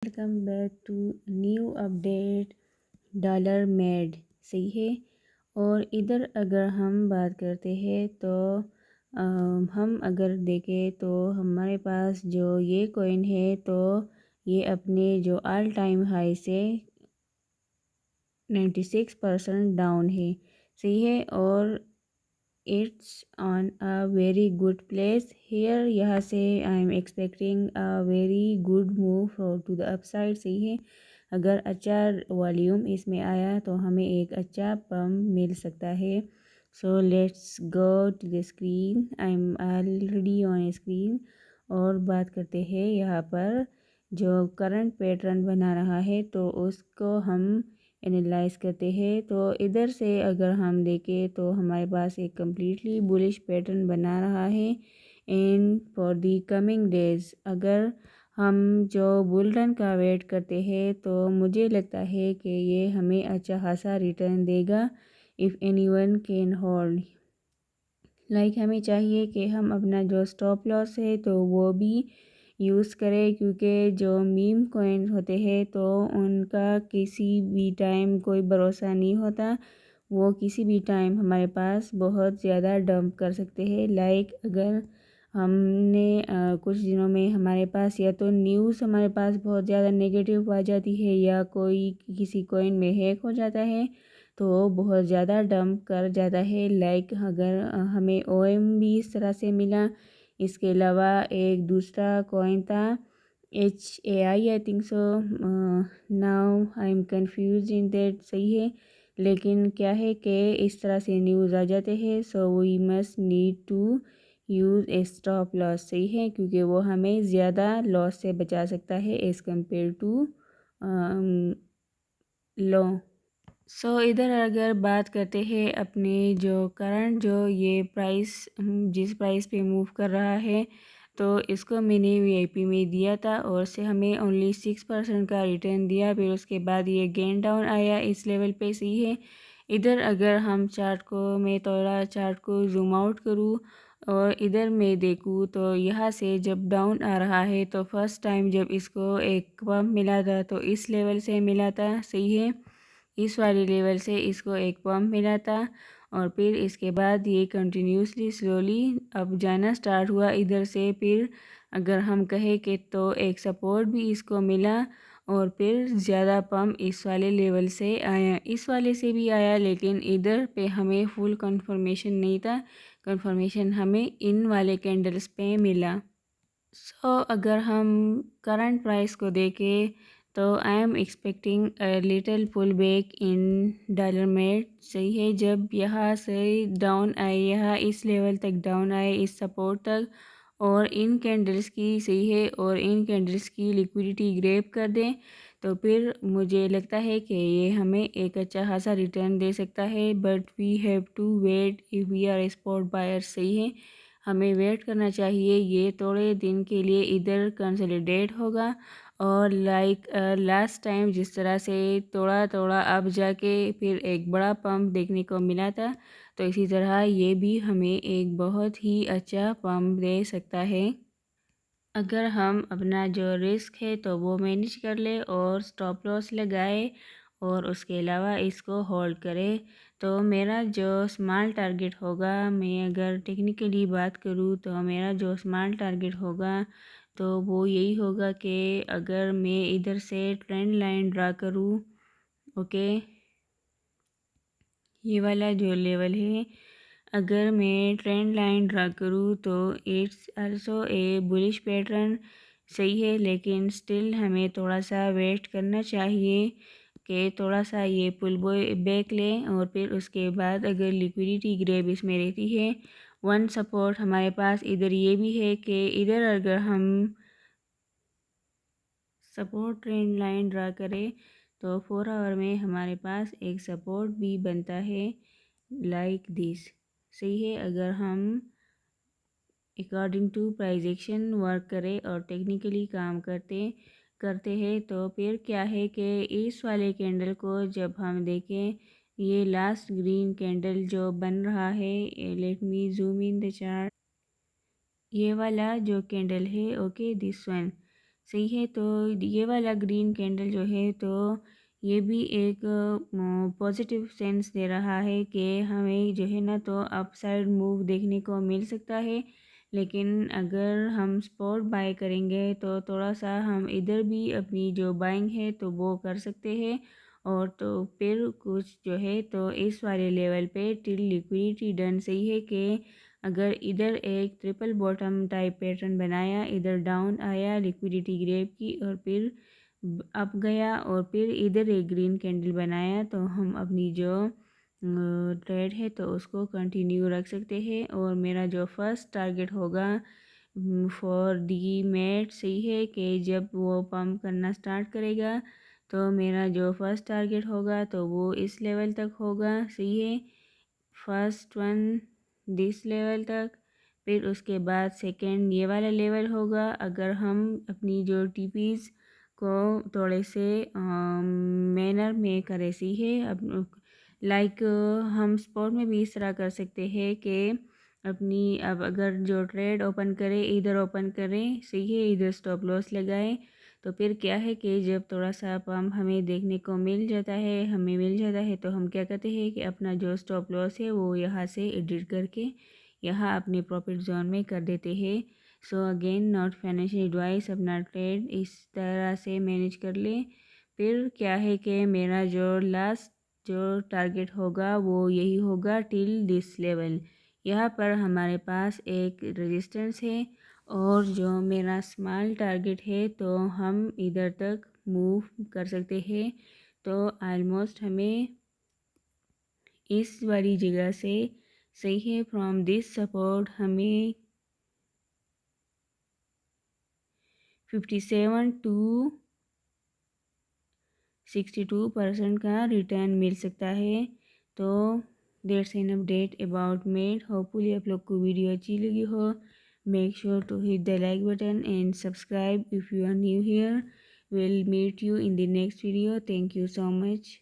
Welcome back to new update dollar MAID. सही है। और इधर अगर हम बात करते हैं तो हम अगर देखें तो हमारे पास जो ये कॉइन है तो ये अपने जो ऑल टाइम हाई से 96% डाउन है। सही है। और it's on a very good place here. यहाँ से I am expecting a very good move to the upside. सही है। अगर अच्छा वॉल्यूम इसमें आया तो हमें एक अच्छा पम्प मिल सकता है। So let's go to the screen. I am already on screen. और बात करते हैं यहाँ पर जो करंट पैटर्न बना रहा है तो उसको हम एनालाइज करते हैं। तो इधर से अगर हम देखें तो हमारे पास एक कम्प्लीटली बुलिश पैटर्न बना रहा है in for the coming days. अगर हम जो बुल रन का वेट करते हैं तो मुझे लगता है कि ये हमें अच्छा खासा रिटर्न देगा इफ़ एनीवन कैन होल्ड। हमें चाहिए कि हम अपना जो स्टॉप लॉस है तो वो भी यूज़ करें, क्योंकि जो मीम कॉइन होते हैं तो उनका किसी भी टाइम कोई भरोसा नहीं होता। वो किसी भी टाइम हमारे पास बहुत ज़्यादा डंप कर सकते हैं। अगर हमने कुछ दिनों में हमारे पास या तो न्यूज़ हमारे पास बहुत ज़्यादा नेगेटिव आ जाती है या कोई किसी कॉइन में हैक हो जाता है तो बहुत ज़्यादा डंप कर जाता है। अगर हमें ओएम भी इस तरह से मिला। इसके अलावा एक दूसरा कॉइन था HAI think so. Now I am confuse in that. सही है। लेकिन क्या है कि इस तरह से न्यूज़ आ जाते हैं so we must need to use a stop loss. सही है, क्योंकि वो हमें ज़्यादा लॉस से बचा सकता है एज़ कम्पेयर टू लो। इधर अगर बात करते हैं अपने जो करंट जो ये प्राइस जिस प्राइस पे मूव कर रहा है तो इसको मैंने VIP में दिया था और से हमें ओनली 6% का रिटर्न दिया। फिर उसके बाद ये गेन डाउन आया इस लेवल पे। सही है। इधर अगर हम मैं थोड़ा चार्ट को जूम आउट करूँ और इधर मैं देखूँ तो यहाँ से जब डाउन आ रहा है तो फर्स्ट टाइम जब इसको एक पम्प मिला था तो इस लेवल से मिला था। सही है। इस वाले लेवल से इसको एक पम्प मिला था और फिर इसके बाद ये कंटिन्यूसली स्लोली अब जाना स्टार्ट हुआ इधर से। फिर अगर हम कहें कि तो एक सपोर्ट भी इसको मिला और फिर ज़्यादा पम्प इस वाले लेवल से आया। इस वाले से भी आया लेकिन इधर पे हमें फुल कंफर्मेशन नहीं था। कंफर्मेशन हमें इन वाले कैंडल्स पे मिला। अगर हम करंट प्राइस को देखें तो I am expecting little pull back in dollar MAID. सही है। जब यहाँ से डाउन आए, यहाँ इस लेवल तक डाउन आए इस सपोर्ट तक और इन कैंडल्स की सही है और इन कैंडल्स की लिक्विडिटी ग्रैब कर दें तो फिर मुझे लगता है कि ये हमें एक अच्छा खासा रिटर्न दे सकता है। But we have to wait if we are spot buyer. सही है। हमें वेट करना चाहिए। ये थोड़े दिन के लिए इधर कंसोलिडेट होगा और लास्ट टाइम जिस तरह से थोड़ा थोड़ा अब जाके फिर एक बड़ा पंप देखने को मिला था तो इसी तरह ये भी हमें एक बहुत ही अच्छा पंप दे सकता है अगर हम अपना जो रिस्क है तो वो मैनेज कर ले और स्टॉप लॉस लगाए और उसके अलावा इसको होल्ड करें। तो मेरा जो स्मॉल टारगेट होगा, मैं अगर टेक्निकली बात करूँ तो मेरा जो स्मॉल टारगेट होगा तो वो यही होगा कि अगर मैं इधर से ट्रेंड लाइन ड्रा करूँ, ओके, ये वाला जो लेवल है अगर मैं ट्रेंड लाइन ड्रा करूँ तो it's also a bullish pattern. सही है। लेकिन स्टिल हमें थोड़ा सा वेट करना चाहिए कि थोड़ा सा ये पुल बैक लें और फिर उसके बाद अगर लिक्विडिटी ग्रैब इसमें रहती है। वन सपोर्ट हमारे पास इधर ये भी है कि इधर अगर हम सपोर्ट ट्रेंड लाइन ड्रा करें तो 4 आवर में हमारे पास एक सपोर्ट भी बनता है लाइक दिस। सही है। अगर हम according to price action work करें और टेक्निकली काम करते हैं तो फिर क्या है कि इस वाले कैंडल को जब हम देखें, ये लास्ट ग्रीन कैंडल जो बन रहा है, let me zoom in the chart, ये वाला जो कैंडल है, ओके, दिस वन। सही है। तो ये वाला ग्रीन कैंडल जो है तो ये भी एक पॉजिटिव सेंस दे रहा है कि हमें जो है ना तो अपसाइड मूव देखने को मिल सकता है। लेकिन अगर हम स्पॉट बाय करेंगे तो थोड़ा सा हम इधर भी अपनी जो बाइंग है तो वो कर सकते हैं। और तो फिर कुछ जो है तो इस वाले लेवल पे टिल लिक्विडिटी डन सही है कि अगर इधर एक ट्रिपल बॉटम टाइप पैटर्न बनाया, इधर डाउन आया लिक्विडिटी ग्रेप की और फिर अप गया और फिर इधर एक ग्रीन कैंडल बनाया, तो हम अपनी जो ट्रेड है तो उसको कंटिन्यू रख सकते हैं। और मेरा जो फर्स्ट टारगेट होगा फॉर डी मेट सही है कि जब वो पम्प करना स्टार्ट करेगा तो मेरा जो फर्स्ट टारगेट होगा तो वो इस लेवल तक होगा सही है। फर्स्ट वन दिस लेवल तक, फिर उसके बाद सेकंड ये वाला लेवल होगा। अगर हम अपनी जो टीपीज़ को थोड़े से मैनर में करें सही है, अब लाइक हम स्पॉट में भी इस तरह कर सकते हैं कि अपनी अब अगर जो ट्रेड ओपन करें इधर ओपन करें सही है, इधर स्टॉप लॉस लगाएं। तो फिर क्या है कि जब थोड़ा सा पम्प हमें देखने को मिल जाता है तो हम क्या करते हैं कि अपना जो स्टॉप लॉस है वो यहाँ से एडिट करके यहाँ अपने प्रॉफिट जोन में कर देते हैं। So again not financial advice, अपना ट्रेड इस तरह से मैनेज कर ले। फिर क्या है कि मेरा जो लास्ट जो टारगेट होगा वो यही होगा टिल दिस लेवल। यहाँ पर हमारे पास एक रेजिस्टेंस है और जो मेरा स्मॉल टारगेट है तो हम इधर तक मूव कर सकते हैं। तो ऑलमोस्ट हमें इस वाली जगह से सही है, फ्रॉम दिस सपोर्ट हमें 57 टू 62% का रिटर्न मिल सकता है। तो that's an update about MAID. Hopefully आप लोग को वीडियो अच्छी लगी हो। Make sure to hit the like button and subscribe if you are new here. We'll meet you in the next video. Thank you so much.